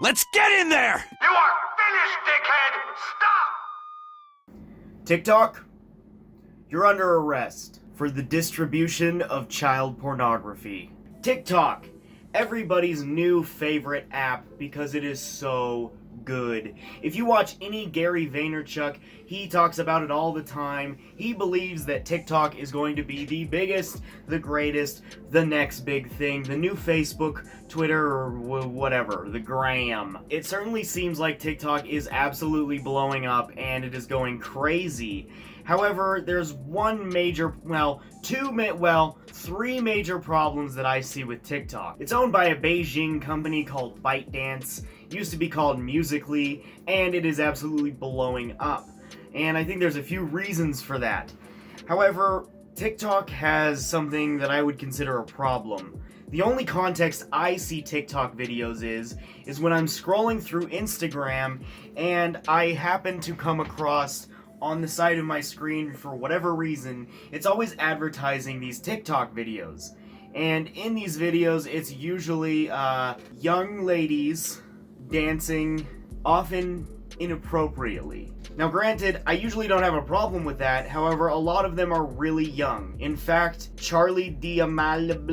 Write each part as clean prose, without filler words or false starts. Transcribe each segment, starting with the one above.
Let's get in there! You are finished, dickhead! Stop! TikTok, you're under arrest for the distribution of child pornography. TikTok, everybody's new favorite app because it is so good. If you watch any Gary Vaynerchuk, he talks about it all the time. He believes that TikTok is going to be the biggest, the greatest, the next big thing, the new Facebook, Twitter, or whatever, the gram. It certainly seems like TikTok is absolutely blowing up and it is going crazy. However, there's three major problems that I see with TikTok. It's owned by a Beijing company called ByteDance, used to be called Musical.ly, and it is absolutely blowing up. And I think there's a few reasons for that. However, TikTok has something that I would consider a problem. The only context I see TikTok videos is when I'm scrolling through Instagram and I happen to come across on the side of my screen for whatever reason, it's always advertising these TikTok videos. And in these videos, it's usually young ladies dancing, often inappropriately. Now granted, I usually don't have a problem with that, however, a lot of them are really young. In fact, Charli D'Amelio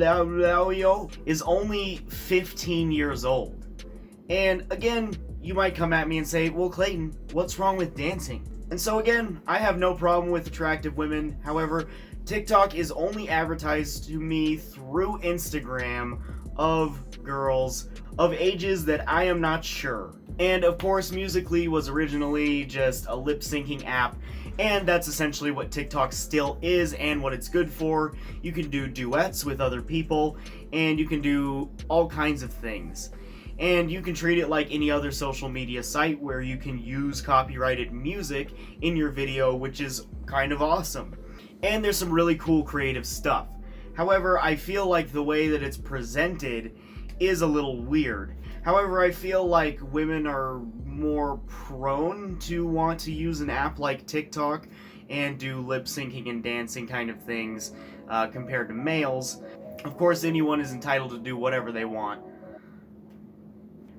is only 15 years old. And again, you might come at me and say, well Clayton, what's wrong with dancing? And so again, I have no problem with attractive women, however, TikTok is only advertised to me through Instagram of girls of ages that I am not sure. And of course, Musical.ly was originally just a lip-syncing app, and that's essentially what TikTok still is and what it's good for. You can do duets with other people, and you can do all kinds of things. And you can treat it like any other social media site where you can use copyrighted music in your video, which is kind of awesome. And there's some really cool creative stuff. However, I feel like the way that it's presented is a little weird. However, I feel like women are more prone to want to use an app like TikTok and do lip syncing and dancing kind of things compared to males. Of course, anyone is entitled to do whatever they want.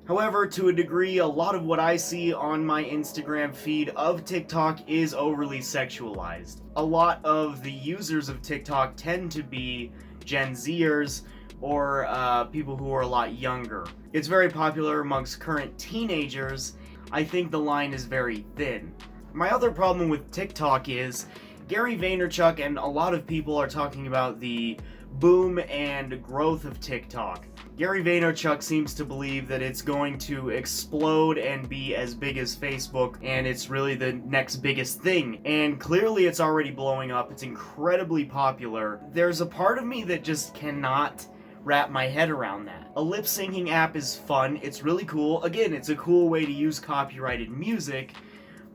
However, to a degree, a lot of what I see on my Instagram feed of TikTok is overly sexualized. A lot of the users of TikTok tend to be Gen Zers or people who are a lot younger. It's very popular amongst current teenagers. I think the line is very thin. My other problem with TikTok is Gary Vaynerchuk and a lot of people are talking about the boom and growth of TikTok. Gary Vaynerchuk seems to believe that it's going to explode and be as big as Facebook, and it's really the next biggest thing. And clearly it's already blowing up. It's incredibly popular. There's a part of me that just cannot wrap my head around that. A lip syncing app is fun. It's really cool. Again, it's a cool way to use copyrighted music,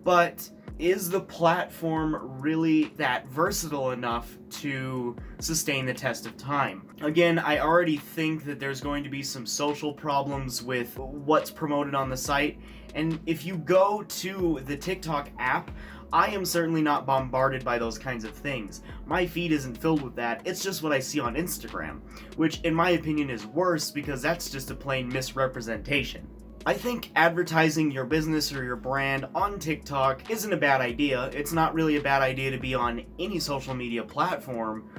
but is the platform really that versatile enough to sustain the test of time? Again, I already think that there's going to be some social problems with what's promoted on the site, and if you go to the TikTok app, I am certainly not bombarded by those kinds of things. My feed isn't filled with that, it's just what I see on Instagram, which in my opinion is worse because that's just a plain misrepresentation. I think advertising your business or your brand on TikTok isn't a bad idea. It's not really a bad idea to be on any social media platform.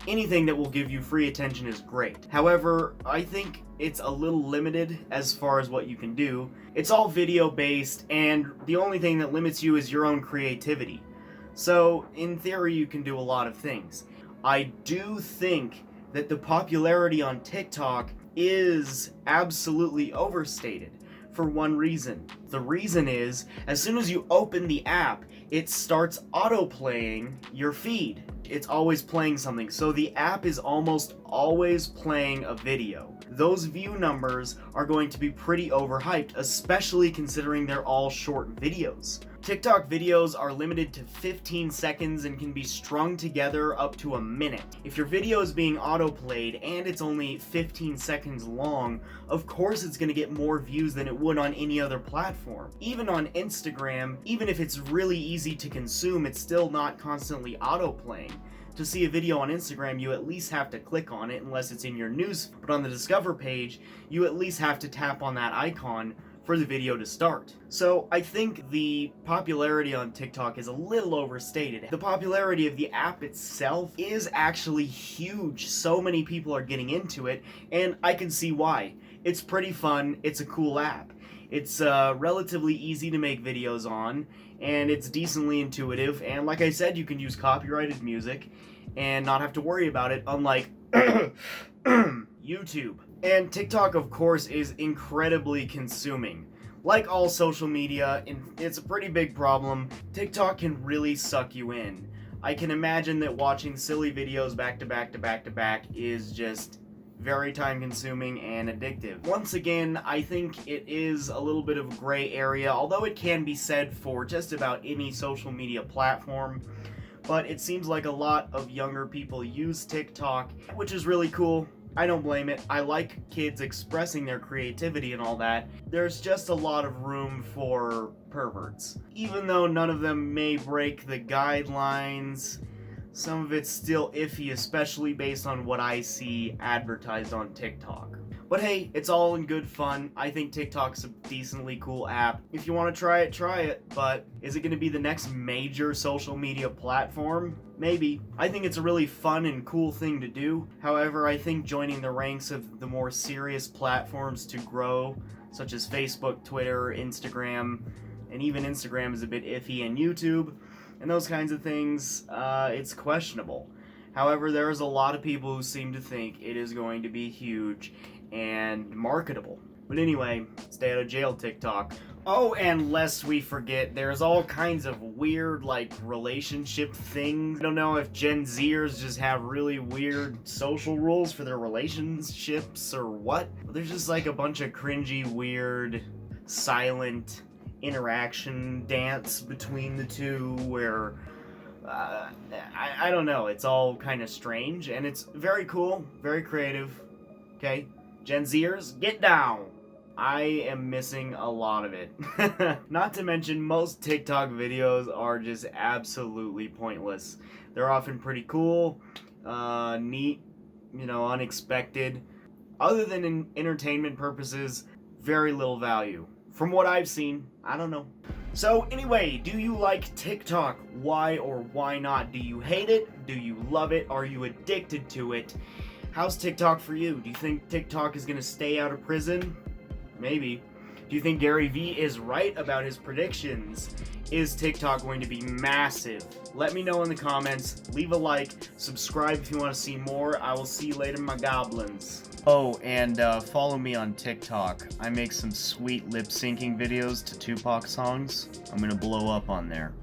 Anything that will give you free attention is great. However, I think it's a little limited as far as what you can do. It's all video based, and the only thing that limits you is your own creativity. So, in theory, you can do a lot of things. I do think that the popularity on TikTok is absolutely overstated. For one reason. The reason is, as soon as you open the app, it starts auto-playing your feed. It's always playing something, so the app is almost always playing a video. Those view numbers are going to be pretty overhyped, especially considering they're all short videos. TikTok videos are limited to 15 seconds and can be strung together up to a minute. If your video is being autoplayed and it's only 15 seconds long, of course it's going to get more views than it would on any other platform. Even on Instagram, even if it's really easy to consume, it's still not constantly autoplaying. To see a video on Instagram, you at least have to click on it unless it's in your news, but on the Discover page, you at least have to tap on that icon for the video to start. So I think the popularity on TikTok is a little overstated. The popularity of the app itself is actually huge. So many people are getting into it, and I can see why. It's pretty fun, it's a cool app. It's relatively easy to make videos on, and it's decently intuitive, and like I said, you can use copyrighted music and not have to worry about it, unlike YouTube. And TikTok, of course, is incredibly consuming. Like all social media, it's a pretty big problem. TikTok can really suck you in. I can imagine that watching silly videos back to back to back to back is just very time consuming and addictive. Once again, I think it is a little bit of a gray area, although it can be said for just about any social media platform. But it seems like a lot of younger people use TikTok, which is really cool. I don't blame it. I like kids expressing their creativity and all that. There's just a lot of room for perverts. Even though none of them may break the guidelines, some of it's still iffy, especially based on what I see advertised on TikTok. But hey, it's all in good fun. I think TikTok's a decently cool app. If you want to try it. But is it going to be the next major social media platform? Maybe. I think it's a really fun and cool thing to do. However, I think joining the ranks of the more serious platforms to grow, such as Facebook, Twitter, Instagram, and even Instagram is a bit iffy, and YouTube, and those kinds of things, it's questionable. However, there's a lot of people who seem to think it is going to be huge and marketable. But anyway, stay out of jail, TikTok. Oh, and lest we forget, there's all kinds of weird, relationship things. I don't know if Gen Zers just have really weird social rules for their relationships or what. But there's just a bunch of cringy, weird, silent interaction dance between the two where I don't know, it's all kind of strange, and it's very cool, very creative. Okay, Gen Zers, get down. I am missing a lot of it. Not to mention, most TikTok videos are just absolutely pointless. They're often pretty cool, neat, unexpected. Other than in entertainment purposes, very little value. From what I've seen, I don't know. So anyway, do you like TikTok? Why or why not? Do you hate it? Do you love it? Are you addicted to it? How's TikTok for you? Do you think TikTok is going to stay out of prison? Maybe. Do you think Gary Vee is right about his predictions? Is TikTok going to be massive? Let me know in the comments. Leave a like. Subscribe if you want to see more. I will see you later, my goblins. Oh, and follow me on TikTok. I make some sweet lip syncing videos to Tupac songs. I'm gonna blow up on there.